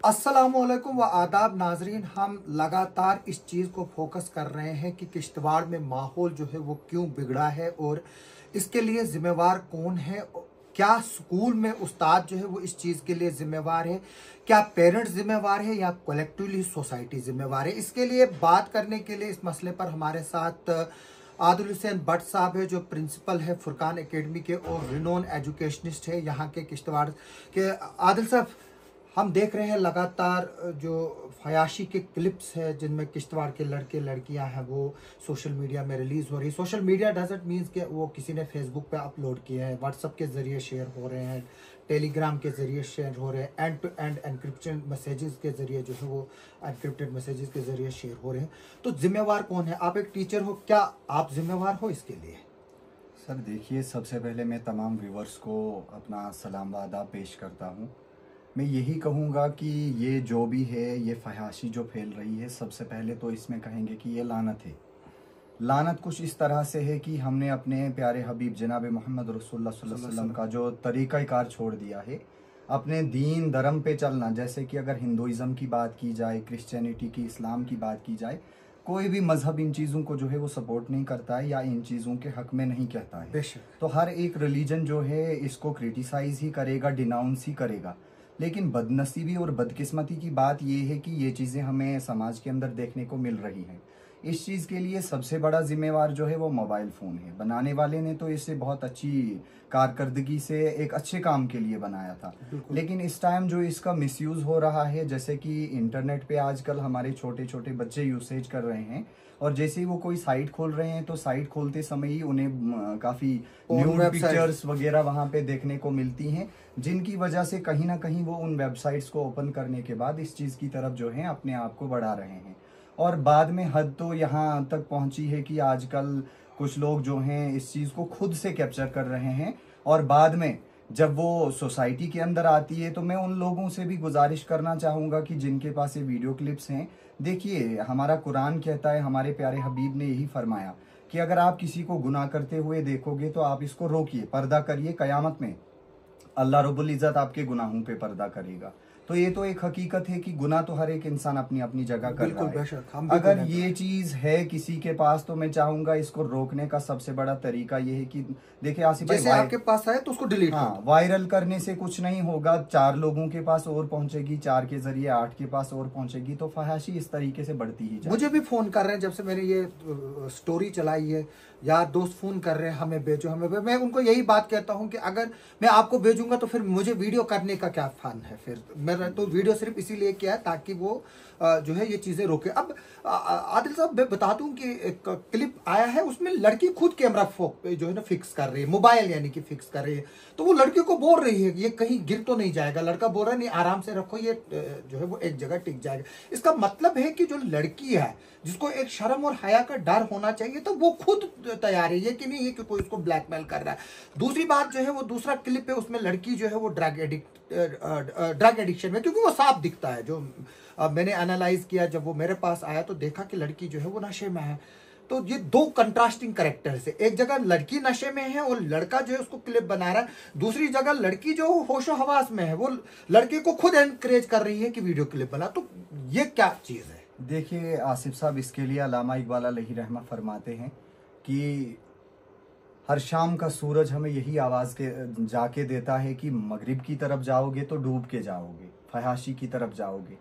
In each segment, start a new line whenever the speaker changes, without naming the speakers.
अस्सलामुअलैकुम व आदाब नाजरीन। हम लगातार इस चीज़ को फोकस कर रहे हैं कि किश्तवाड़ में माहौल जो है वो क्यों बिगड़ा है और इसके लिए जिम्मेवार कौन है। क्या स्कूल में उस्ताद जो है वो इस चीज़ के लिए जिम्मेवार है, क्या पेरेंट्स जिम्मेवार है या कलेक्टिवली सोसाइटी जिम्मेवार है। इसके लिए बात करने के लिए इस मसले पर हमारे साथ आदिल हुसैन भट्ट साहब है, जो प्रिंसिपल है फुरकान एकेडमी के और रिनोन एजुकेशनिस्ट है यहाँ के किश्तवाड़ के। आदिल साहब, हम देख रहे हैं लगातार जो फयाशी के क्लिप्स है जिनमें किश्तवाड़ के लड़के लड़कियां हैं वो सोशल मीडिया में रिलीज हो रही है। सोशल मीडिया डजंट मीन्स कि वो किसी ने फेसबुक पे अपलोड किया है, व्हाट्सएप के जरिए शेयर हो रहे हैं, टेलीग्राम के जरिए शेयर हो रहे हैं, end to end encryption messages के जरिए जो है वो एनक्रिप्टेड मैसेजेस के जरिए शेयर हो रहे हैं। तो जिम्मेवार कौन है? आप एक टीचर हो, क्या आप जिम्मेवार हो इसके लिए?
सर देखिए, सबसे पहले मैं तमाम व्यूवर्स को अपना सलाम व आदाब पेश करता हूँ। मैं यही कहूँगा कि ये जो भी है, ये फहाशी जो फैल रही है, सबसे पहले तो इसमें कहेंगे कि ये लानत है। लानत कुछ इस तरह से है कि हमने अपने प्यारे हबीब जनाब मोहम्मद रसूलुल्लाह सल्लल्लाहु अलैहि वसल्लम का जो तरीक़ाकार छोड़ दिया है, अपने दीन धर्म पे चलना। जैसे कि अगर हिंदुइज़्म की बात की जाए, क्रिश्चियनिटी की, इस्लाम की बात की जाए, कोई भी मजहब इन चीज़ों को जो है वो सपोर्ट नहीं करता है या इन चीज़ों के हक में नहीं कहता है। तो हर एक रिलीजन जो है इसको क्रिटिसाइज ही करेगा, डिनाउंस ही करेगा। लेकिन बदनसीबी और बदकिस्मती की बात यह है कि ये चीज़ें हमें समाज के अंदर देखने को मिल रही हैं। इस चीज़ के लिए सबसे बड़ा जिम्मेवार जो है वो मोबाइल फ़ोन है। बनाने वाले ने तो इसे बहुत अच्छी कारकर्दगी से एक अच्छे काम के लिए बनाया था, लेकिन इस टाइम जो इसका मिसयूज़ हो रहा है, जैसे कि इंटरनेट पे आजकल हमारे छोटे छोटे बच्चे यूसेज कर रहे हैं, और जैसे ही वो कोई साइट खोल रहे हैं तो साइट खोलते समय ही उन्हें काफ़ी न्यूड पिक्चर्स वगैरह वहाँ पे देखने को मिलती हैं, जिनकी वजह से कहीं ना कहीं वो उन वेबसाइट्स को ओपन करने के बाद इस चीज़ की तरफ जो है अपने आप को बढ़ा रहे हैं। और बाद में हद तो यहाँ तक पहुँची है कि आजकल कुछ लोग जो हैं इस चीज़ को खुद से कैप्चर कर रहे हैं, और बाद में जब वो सोसाइटी के अंदर आती है तो मैं उन लोगों से भी गुजारिश करना चाहूँगा कि जिनके पास ये वीडियो क्लिप्स हैं, देखिए हमारा कुरान कहता है, हमारे प्यारे हबीब ने यही फरमाया कि अगर आप किसी को गुनाह करते हुए देखोगे तो आप इसको रोकिए, पर्दा करिए। क़यामत में अल्लाह रब्बुल इज़्ज़त आपके गुनाहों पे पर्दा करेगा। तो ये तो एक हकीकत है कि गुनाह तो हर एक इंसान अपनी अपनी जगह कर रहा है। अगर ये चीज है किसी के पास, तो मैं चाहूंगा इसको रोकने का सबसे बड़ा तरीका ये है कि देखिए आसिफ भाई,
जैसे आपके पास आए तो उसको डिलीट
हाँ, वायरल करने से कुछ नहीं होगा। 4 लोगों के पास और पहुंचेगी, 4 के जरिए 8 के पास और पहुंचेगी, तो फहाशी इस तरीके से बढ़ती ही जाएगी।
मुझे भी फोन कर रहे हैं जब से मैंने ये स्टोरी चलाई है, यार दोस्त फोन कर रहे हैं, हमें भेजो हमें भेजो। मैं उनको यही बात कहता हूं कि अगर मैं आपको भेजूंगा तो फिर मुझे वीडियो करने का क्या फन है? फिर मैंने तो वीडियो सिर्फ इसीलिए किया है ताकि वो जो है ये चीजें रोके। अब आदिल साहब, मैं बता दूं कि एक क्लिप आया है, उसमें लड़की खुद कैमरा जो है ना फिक्स कर रही है, मोबाइल यानी कि फिक्स कर रही है। तो वो लड़की को बोल रही है ये कहीं गिर तो नहीं जाएगा। लड़का बोल रहा है नहीं, आराम से रखो, ये जो है वो एक जगह टिक जाएगा। इसका मतलब है कि जो लड़की है जिसको एक शर्म और हया का डर होना चाहिए, तो वो खुद तैयार है, ये कि नहीं है कि कोई उसको ब्लैकमेल कर रहा है। दूसरी बात जो है वो दूसरा क्लिप है, उसमें लड़की जो है वो ड्रग एडिक्शन में, क्योंकि वो साफ दिखता है। जो मैंने एनालाइज किया, जब वो मेरे पास आया तो देखा कि लड़की जो है वो नशे में है। तो ये 2 कंट्रास्टिंग कैरेक्टर्स है। एक जगह लड़की नशे में है और लड़का जो है उसको क्लिप बना रहा है, दूसरी जगह लड़की जो होशो हवास में है वो लड़के को खुद एनकरेज कर रही है कि वीडियो क्लिप बना। तो ये क्या चीज है?
देखिए आसिफ साहब, इसके लिए अल्लामा इकबाल अलैहि रहमा फरमाते हैं कि हर शाम का सूरज हमें यही आवाज़ के जाके देता है कि मगरिब की तरफ जाओगे तो डूब के जाओगे, फहाशी की तरफ जाओगे।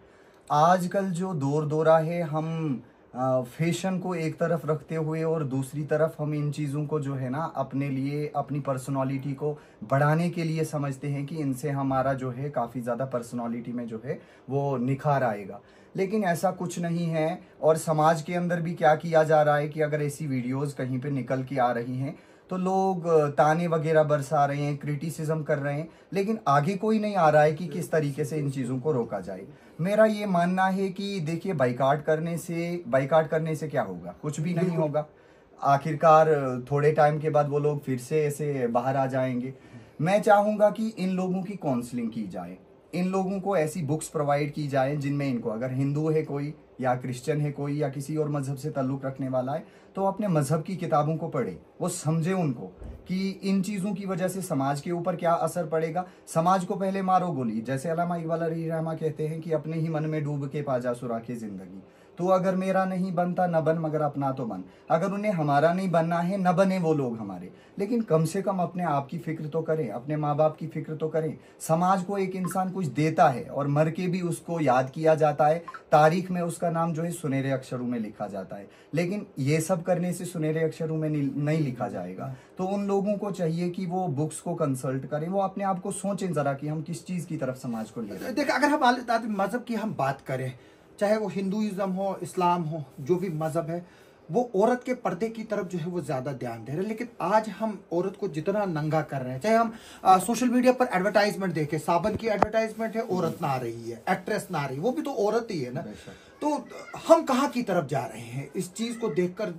आजकल जो दौरा है, हम फैशन को एक तरफ रखते हुए और दूसरी तरफ हम इन चीज़ों को जो है ना अपने लिए, अपनी पर्सनालिटी को बढ़ाने के लिए समझते हैं कि इनसे हमारा जो है काफ़ी ज़्यादा पर्सनालिटी में जो है वो निखार आएगा। लेकिन ऐसा कुछ नहीं है। और समाज के अंदर भी क्या किया जा रहा है कि अगर ऐसी वीडियोस कहीं पे निकल के आ रही हैं तो लोग ताने वगैरह बरसा रहे हैं, क्रिटिसिज्म कर रहे हैं, लेकिन आगे कोई नहीं आ रहा है कि किस तरीके से इन चीज़ों को रोका जाए। मेरा ये मानना है कि देखिए, बाइकाट करने से क्या होगा? कुछ भी नहीं होगा। आखिरकार थोड़े टाइम के बाद वो लोग फिर से ऐसे बाहर आ जाएंगे। मैं चाहूँगा कि इन लोगों की काउंसलिंग की जाए, इन लोगों को ऐसी बुक्स प्रोवाइड की जाए जिनमें इनको, अगर हिंदू है कोई या क्रिश्चियन है कोई या किसी और मजहब से ताल्लुक रखने वाला है, तो अपने मजहब की किताबों को पढ़े, वो समझे उनको कि इन चीजों की वजह से समाज के ऊपर क्या असर पड़ेगा। समाज को पहले मारो गोली, जैसे अल्लामा इकबाल रहमा कहते हैं कि अपने ही मन में डूब के पाजा सुराखे जिंदगी। तो अगर मेरा नहीं बनता न बन मगर अपना तो बन। अगर उन्हें हमारा नहीं बनना है न बने वो लोग हमारे, लेकिन कम से कम अपने आप की फिक्र तो करें, अपने माँ बाप की फिक्र तो करें। समाज को एक इंसान कुछ देता है और मर के भी उसको याद किया जाता है, तारीख में उसका नाम जो है सुनहरे अक्षरों में लिखा जाता है, लेकिन ये सब करने से सुनहरे अक्षरों में नहीं लिखा जाएगा। तो उन लोगों को चाहिए कि वो बुक्स को कंसल्ट करें, वो अपने आप को सोचें जरा कि हम किस चीज की तरफ समाज को ले रहे हैं।
देखिए, अगर हम मजहब की हम बात करें, चाहे वो हिंदुइज्म हो, इस्लाम हो, जो भी मजहब है, वो औरत के पर्दे की तरफ जो है वो ज्यादा ध्यान दे रहे हैं। लेकिन आज हम औरत को जितना नंगा कर रहे हैं, चाहे हम सोशल मीडिया पर एडवर्टाइजमेंट देखें, साबन की एडवर्टाइजमेंट है, औरत ना आ रही है, एक्ट्रेस ना आ रही है, वो भी तो औरत ही है ना। तो हम कहाँ की तरफ जा रहे हैं? इस चीज को देखकर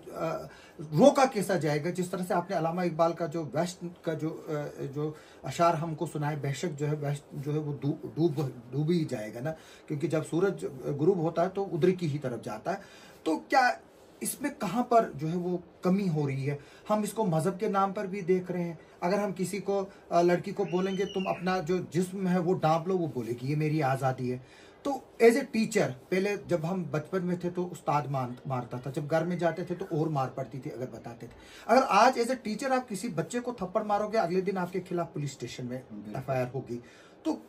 रोका कैसा जाएगा? जिस तरह से आपने अल्लामा इकबाल का जो वेस्ट का जो अशार हमको सुनाए, बेशक जो है वेस्ट जो है वो डूब ही जाएगा ना, क्योंकि जब सूरज गुरूब होता है तो उधर की ही तरफ जाता है। तो क्या इसमें कहाँ पर जो है वो कमी हो रही है? हम इसको मजहब के नाम पर भी देख रहे हैं। अगर हम किसी को लड़की को बोलेंगे तुम अपना जो जिस्म है वो डांप लो, वो बोलेगी ये मेरी आज़ादी है। तो एज ए टीचर, पहले जब हम बचपन में थे तो उस्ताद मारता था, जब घर में जाते थे तो और मार पड़ती थी अगर बताते थे। अगर आज एज ए टीचर आप किसी बच्चे को थप्पड़ मारोगे, अगले दिन आपके खिलाफ पुलिस स्टेशन में FIR होगी। तो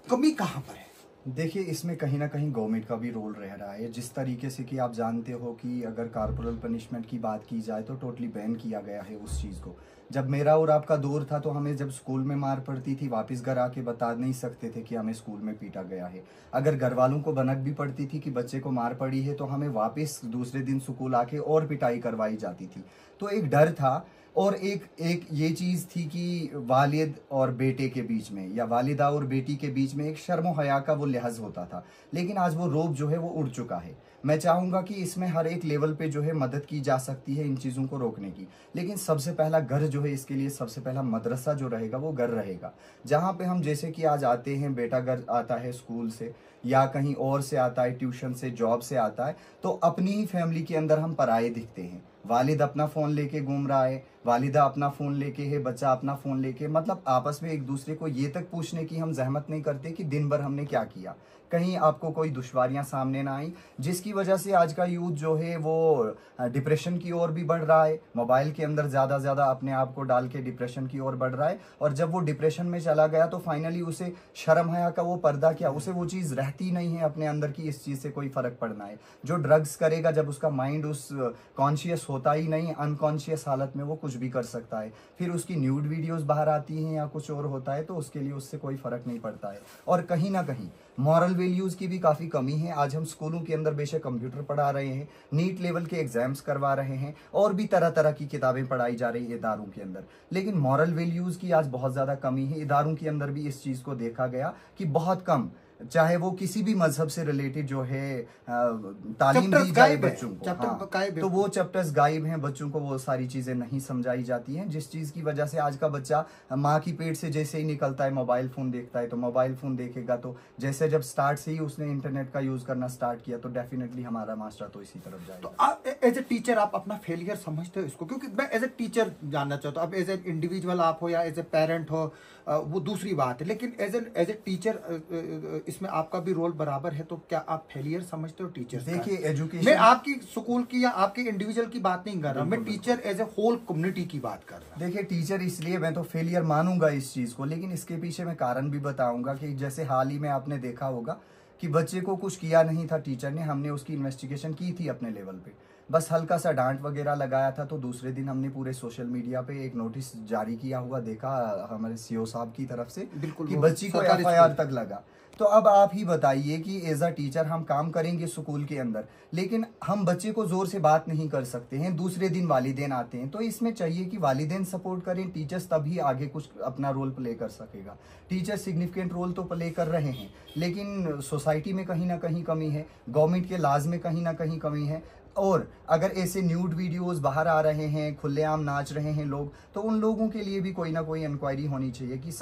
कमी कहाँ पर है?
देखिए, इसमें कहीं ना कहीं गवर्नमेंट का भी रोल रह रहा है। जिस तरीके से कि आप जानते हो कि अगर कॉर्पोरल पनिशमेंट की बात की जाए तो टोटली बैन किया गया है उस चीज़ को। जब मेरा और आपका दौर था तो हमें जब स्कूल में मार पड़ती थी, वापस घर आके बता नहीं सकते थे कि हमें स्कूल में पीटा गया है। अगर घर वालों को भनक भी पड़ती थी कि बच्चे को मार पड़ी है, तो हमें वापस दूसरे दिन स्कूल आके और पिटाई करवाई जाती थी। तो एक डर था, और एक ये चीज़ थी कि वालिद और बेटे के बीच में या वालिदा और बेटी के बीच में एक शर्म हया का वो लिहाज होता था। लेकिन आज वो रोब जो है वो उड़ चुका है। मैं चाहूँगा कि इसमें हर एक लेवल पे जो है मदद की जा सकती है इन चीज़ों को रोकने की, लेकिन सबसे पहला घर जो है, इसके लिए सबसे पहला मदरसा जो रहेगा वो घर रहेगा, जहाँ पे हम जैसे कि आज आते हैं, बेटा घर आता है स्कूल से या कहीं और से आता है, ट्यूशन से, जॉब से आता है, तो अपनी ही फैमिली के अंदर हम पराये दिखते हैं। वालिद अपना फ़ोन लेके घूम रहा है, वालिदा अपना फ़ोन लेके है, बच्चा अपना फ़ोन लेके, मतलब आपस में एक दूसरे को ये तक पूछने की हम जहमत नहीं करते कि दिन भर हमने क्या किया, कहीं आपको कोई दुश्वारियां सामने ना आई, जिसकी वजह से आज का यूथ जो है वो डिप्रेशन की ओर भी बढ़ रहा है। मोबाइल के अंदर ज़्यादा अपने आप को डाल के डिप्रेशन की ओर बढ़ रहा है, और जब वो डिप्रेशन में चला गया तो फाइनली उसे शर्म हया का वो पर्दा क्या, उसे वो चीज़ रहती नहीं है अपने अंदर की इस चीज़ से कोई फ़र्क पड़ना है। जो ड्रग्स करेगा, जब उसका माइंड उस कॉन्शियस होता ही नहीं, अनकॉन्शियस हालत में वो कुछ भी कर सकता है, फिर उसकी न्यूड वीडियोज़ बाहर आती हैं या कुछ और होता है, तो उसके लिए उससे कोई फ़र्क नहीं पड़ता है। और कहीं ना कहीं मॉरल वैल्यूज़ की भी काफ़ी कमी है। आज हम स्कूलों के अंदर बेशक कंप्यूटर पढ़ा रहे हैं, नीट लेवल के एग्जाम्स करवा रहे हैं, और भी तरह तरह की किताबें पढ़ाई जा रही है इदारों के अंदर, लेकिन मॉरल वैल्यूज़ की आज बहुत ज़्यादा कमी है। इदारों के अंदर भी इस चीज़ को देखा गया कि बहुत कम, चाहे वो किसी भी मजहब से रिलेटेड जो है तालीम दी जाए बच्चों को, हाँ, तो वो चैप्टर्स गायब हैं, बच्चों को वो सारी चीजें नहीं समझाई जाती हैं, जिस चीज की वजह से आज का बच्चा माँ की पेट से जैसे ही निकलता है मोबाइल फोन देखता है, तो मोबाइल फोन देखेगा तो जैसे जब स्टार्ट से ही उसने इंटरनेट का यूज करना स्टार्ट किया, तो डेफिनेटली हमारा मास्टर तो इसी तरफ जाएगा।
तो एज ए टीचर आप अपना फेलियर समझते हो इसको? क्योंकि मैं एज ए टीचर जानना चाहता हूँ, अब एज ए इंडिविजुअल आप हो या एज ए पेरेंट हो वो दूसरी बात है, लेकिन एज ए टीचर इसमें आपका भी रोल बराबर है, तो क्या आप फेलियर समझते हो टीचर?
देखिए, एजुकेशन,
मैं आपकी स्कूल की या आपके इंडिविजुअल की बात नहीं कर रहा, मैं teacher as a whole community की बात कर रहा हूँ।
देखिए, टीचर इसलिए मैं तो फेलियर मानूंगा इस चीज को, लेकिन इसके पीछे मैं कारण भी बताऊंगा कि जैसे हाल ही में आपने देखा होगा कि बच्चे को कुछ किया नहीं था टीचर ने, हमने उसकी इन्वेस्टिगेशन की थी अपने लेवल पे, बस हल्का सा डांट वगैरह लगाया था, तो दूसरे दिन हमने पूरे सोशल मीडिया पे एक नोटिस जारी किया हुआ देखा हमारे सीओ साहब की तरफ से कि बच्ची को FIR तक लगा। तो अब आप ही बताइए कि एज अ टीचर हम काम करेंगे स्कूल के अंदर, लेकिन हम बच्चे को जोर से बात नहीं कर सकते हैं, दूसरे दिन वालिदैन आते हैं, तो इसमें चाहिए कि वालिदैन सपोर्ट करें, टीचर्स तभी आगे कुछ अपना रोल प्ले कर सकेगा। टीचर सिग्निफिकेंट रोल तो प्ले कर रहे हैं, लेकिन सोसाइटी में कहीं ना कहीं कमी है, गवर्नमेंट के लाज में कहीं ना कहीं कमी है, और अगर ऐसे न्यूड वीडियोस बाहर आ रहे हैं, खुलेआम नाच रहे हैं लोग, तो उन लोगों के लिए भी कोई ना कोई इंक्वायरी होनी चाहिए कि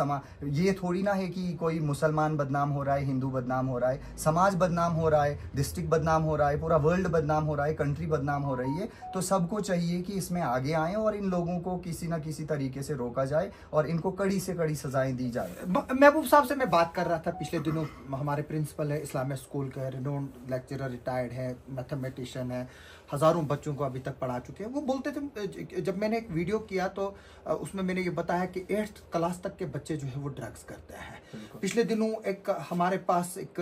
ये थोड़ी ना है कि कोई मुसलमान बदनाम हो रहा है, हिंदू बदनाम हो रहा है, समाज बदनाम हो रहा है, डिस्ट्रिक्ट बदनाम हो रहा है, पूरा वर्ल्ड बदनाम हो रहा है, कंट्री बदनाम हो रही है। तो सबको चाहिए कि इसमें आगे आए और इन लोगों को किसी ना किसी तरीके से रोका जाए और इनको कड़ी से कड़ी सजाएं दी जाए।
महबूब साहब से मैं बात कर रहा था पिछले दिनों, हमारे प्रिंसिपल है, इस्लामिक स्कूल के रिनोन्ड लेक्चरर, रिटायर्ड है, मैथमेटिशियन है, हज़ारों बच्चों को अभी तक पढ़ा चुके हैं। वो बोलते थे, जब मैंने एक वीडियो किया तो उसमें मैंने ये बताया कि 8th क्लास तक के बच्चे जो है वो ड्रग्स करते हैं। पिछले दिनों एक हमारे पास एक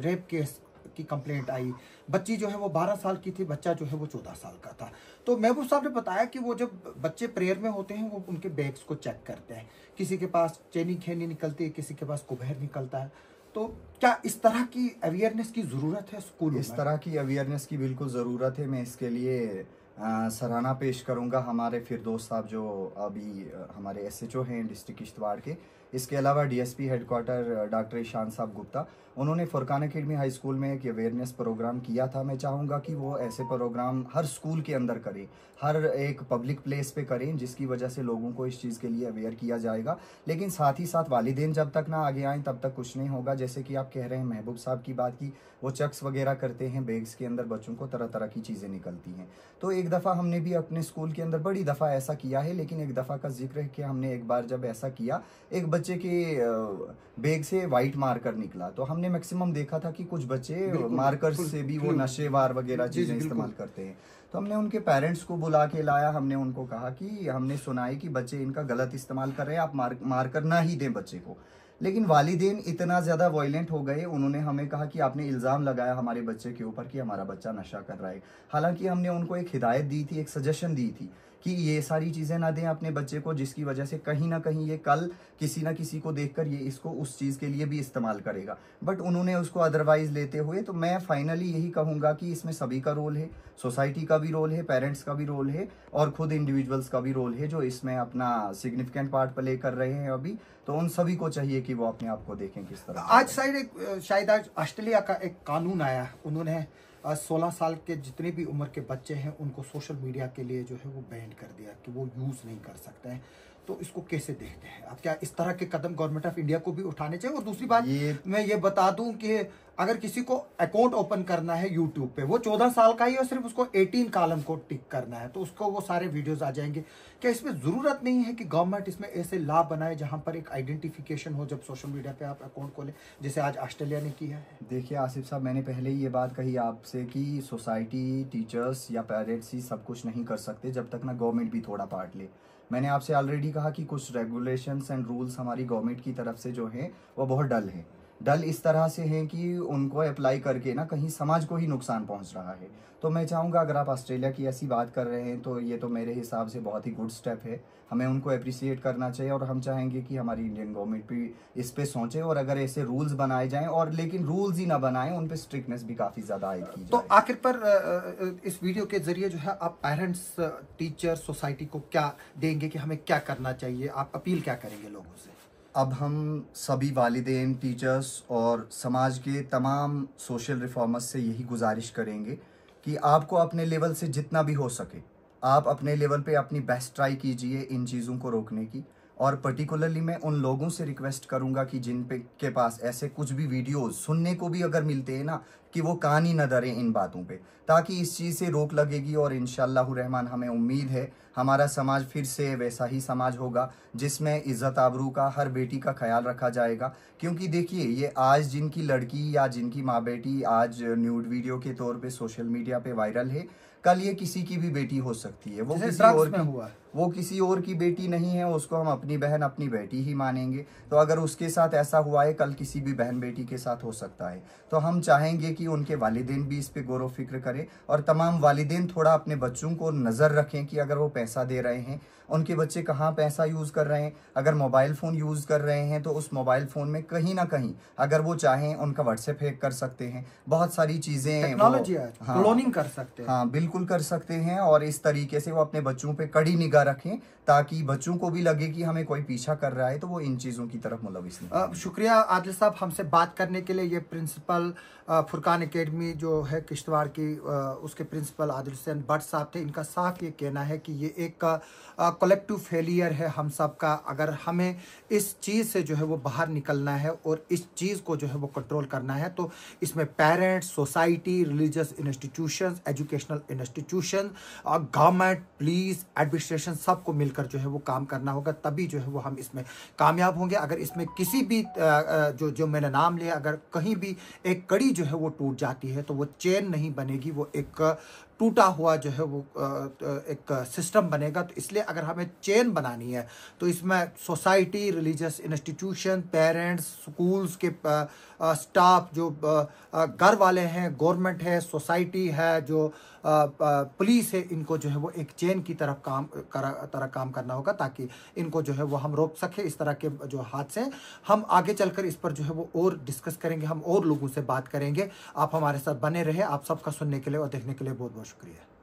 रेप केस की कंप्लेंट आई, बच्ची जो है वो 12 साल की थी, बच्चा जो है वो 14 साल का था। तो महबूब साहब ने बताया कि वो जब बच्चे प्रेयर में होते हैं वो उनके बैग्स को चेक करते हैं, किसी के पास चैनी खेनी निकलती है, किसी के पास कुबेर निकलता है। तो क्या इस तरह की अवेयरनेस की ज़रूरत है स्कूलों में?
इस तरह की अवेयरनेस की बिल्कुल ज़रूरत है। मैं इसके लिए सराहना पेश करूंगा हमारे फिरदौस साहब जो अभी हमारे SHO हैं डिस्ट्रिक्ट किश्तवाड़ के। इसके अलावा DSP हेडक्वार्टर डॉक्टर ईशान साहब गुप्ता, उन्होंने फुरकान अकेडमी हाई स्कूल में एक अवेयरनेस प्रोग्राम किया था। मैं चाहूँगा कि वो ऐसे प्रोग्राम हर स्कूल के अंदर करें, हर एक पब्लिक प्लेस पे करें, जिसकी वजह से लोगों को इस चीज़ के लिए अवेयर किया जाएगा। लेकिन साथ ही साथ वालिदैन जब तक ना आगे आएँ तब तक कुछ नहीं होगा। जैसे कि आप कह रहे हैं, महबूब साहब की बात की, वो चक्स वगैरह करते हैं, बैग्स के अंदर बच्चों को तरह तरह की चीज़ें निकलती हैं। तो एक दफ़ा हमने भी अपने स्कूल के अंदर बड़ी दफ़ा ऐसा किया है, लेकिन एक दफ़ा का जिक्र है कि हमने एक बार जब ऐसा किया, एक बच्चे के बैग से वाइट मार्कर निकला। तो हमने मैक्सिमम देखा था कि कुछ बच्चे मार्कर से भी वो नशेवार वगैरह चीज़ें इस्तेमाल करते हैं। तो हमने उनके पेरेंट्स को बुला के लाया, हमने उनको कहा कि हमने सुना है कि बच्चे इनका गलत इस्तेमाल कर रहे हैं, आप मार्कर ना ही दें बच्चे को। लेकिन वालिदैन इतना ज़्यादा वायलेंट हो गए, उन्होंने हमें कहा कि आपने इल्ज़ाम लगाया हमारे बच्चे के ऊपर कि हमारा बच्चा नशा कर रहा है। हालांकि हमने उनको एक हिदायत दी थी, एक सजेशन दी थी कि ये सारी चीज़ें ना दें अपने बच्चे को, जिसकी वजह से कहीं ना कहीं ये कल किसी ना किसी को देखकर ये इसको उस चीज़ के लिए भी इस्तेमाल करेगा। बट उन्होंने उसको अदरवाइज लेते हुए, तो मैं फाइनली यही कहूँगा कि इसमें सभी का रोल है, सोसाइटी का भी रोल है, पेरेंट्स का भी रोल है और खुद इंडिविजुअल्स का भी रोल है जो इसमें अपना सिग्निफिकेंट पार्ट प्ले कर रहे हैं अभी। तो उन सभी को चाहिए कि वो अपने आप को देखें किस तरह।
आज शायद आज ऑस्ट्रेलिया का एक कानून आया, उन्होंने 16 साल के जितने भी उम्र के बच्चे हैं उनको सोशल मीडिया के लिए जो है वो बैन कर दिया कि वो यूज़ नहीं कर सकते हैं। तो इसको कैसे देखते हैं आप? क्या इस तरह के कदम गवर्नमेंट ऑफ इंडिया को भी उठाने चाहिए? और दूसरी बात मैं ये बता दूं कि अगर किसी को अकाउंट ओपन करना है यूट्यूब पे, वो 14 साल का ही और सिर्फ उसको 18 कॉलम को टिक करना है, तो उसको वो सारे वीडियोस आ जाएंगे। क्या इसमें ज़रूरत नहीं है कि गवर्नमेंट इसमें ऐसे लॉ बनाए जहां पर एक आइडेंटिफिकेशन हो जब सोशल मीडिया पे आप अकाउंट खोलें, जैसे आज ऑस्ट्रेलिया ने किया है?
देखिए आसिफ साहब, मैंने पहले ही ये बात कही आपसे कि सोसाइटी, टीचर्स या पेरेंट्स ही सब कुछ नहीं कर सकते जब तक ना गवर्नमेंट भी थोड़ा पार्ट ले। मैंने आपसे ऑलरेडी कहा कि कुछ रेगुलेशंस एंड रूल्स हमारी गवर्नमेंट की तरफ से जो है वो बहुत डल इस तरह से हैं कि उनको अप्लाई करके ना कहीं समाज को ही नुकसान पहुंच रहा है। तो मैं चाहूँगा, अगर आप ऑस्ट्रेलिया की ऐसी बात कर रहे हैं तो ये तो मेरे हिसाब से बहुत ही गुड स्टेप है, हमें उनको अप्रिशिएट करना चाहिए और हम चाहेंगे कि हमारी इंडियन गवर्नमेंट भी इस पे सोचे और अगर ऐसे रूल्स बनाए जाएं, और लेकिन रूल्स ही ना बनाएं, उन पे स्ट्रिक्टनेस भी काफ़ी ज़्यादा आयद की जाए।
तो आखिर पर इस वीडियो के जरिए जो है आप पेरेंट्स, टीचर, सोसाइटी को क्या देंगे कि हमें क्या करना चाहिए? आप अपील क्या करेंगे लोगों से?
अब हम सभी वालिदैन, टीचर्स और समाज के तमाम सोशल रिफॉर्मर्स से यही गुजारिश करेंगे कि आपको अपने लेवल से जितना भी हो सके आप अपने लेवल पे अपनी बेस्ट ट्राई कीजिए इन चीज़ों को रोकने की। और पर्टिकुलरली मैं उन लोगों से रिक्वेस्ट करूंगा कि जिन पे के पास ऐसे कुछ भी वीडियोस सुनने को भी अगर मिलते हैं ना, कि वो कान ही न धरें इन बातों पे, ताकि इस चीज़ से रोक लगेगी और इंशाअल्लाह रहमान हमें उम्मीद है हमारा समाज फिर से वैसा ही समाज होगा जिसमें इज़्ज़त आबरू का, हर बेटी का ख्याल रखा जाएगा। क्योंकि देखिए, ये आज जिनकी लड़की या जिनकी माँ बेटी आज न्यूड वीडियो के तौर पे सोशल मीडिया पे वायरल है, कल ये किसी की भी बेटी हो सकती है। वो किसी और की बेटी नहीं है, उसको हम अपनी बहन, अपनी बेटी ही मानेंगे। तो अगर उसके साथ ऐसा हुआ है, कल किसी भी बहन बेटी के साथ हो सकता है। तो हम चाहेंगे कि उनके वालिदैन भी इस पे गौर व फिक्र करें और तमाम वालिदैन थोड़ा अपने बच्चों को नज़र रखें कि अगर वो पैसा दे रहे हैं, उनके बच्चे कहाँ पैसा यूज़ कर रहे हैं। अगर मोबाइल फ़ोन यूज़ कर रहे हैं तो उस मोबाइल फ़ोन में कहीं ना कहीं अगर वो चाहें उनका व्हाट्सएप हैक कर सकते हैं, बहुत सारी चीज़ें
टेक्नोलॉजी है, क्लोनिंग कर सकते हैं।
हाँ बिल्कुल कर सकते हैं और इस तरीके से वो अपने बच्चों पे कड़ी निगाह रखें, ताकि बच्चों को भी लगे कि हमें कोई पीछा कर रहा है, तो वो इन चीज़ों की तरफ मुलविस नहीं।
शुक्रिया आदिल साहब हमसे बात करने के लिए। ये प्रिंसिपल फुरकान एकेडमी जो है किश्तवाड़ की, उसके प्रिंसिपल आदिल हुसैन भट्ट साहब थे। इनका साफ ये कहना है कि ये एक कलेक्टिव फेलियर है हम सब का। अगर हमें इस चीज़ से जो है वो बाहर निकलना है और इस चीज़ को जो है वो कंट्रोल करना है, तो इसमें parents, society, religious institutions, educational institution, government, police, administration, सबको मिलकर जो है वो काम करना होगा, तभी जो है वो हम इसमें कामयाब होंगे। अगर इसमें किसी भी जो मैंने नाम लिया, अगर कहीं भी एक कड़ी जो है वो टूट जाती है तो वो चेन नहीं बनेगी, वो एक टूटा हुआ जो है वो एक सिस्टम बनेगा। तो इसलिए अगर हमें चेन बनानी है तो इसमें society, religious institution, parents, schools के स्टाफ, जो घर वाले हैं, गवर्नमेंट है, सोसाइटी है, जो पुलिस है, इनको जो है वो एक चेन की तरफ काम करना होगा, ताकि इनको जो है वो हम रोक सके। इस तरह के जो हादसे, हम आगे चलकर इस पर जो है वो और डिस्कस करेंगे, हम और लोगों से बात करेंगे। आप हमारे साथ बने रहे। आप सबका सुनने के लिए और देखने के लिए बहुत बहुत शुक्रिया।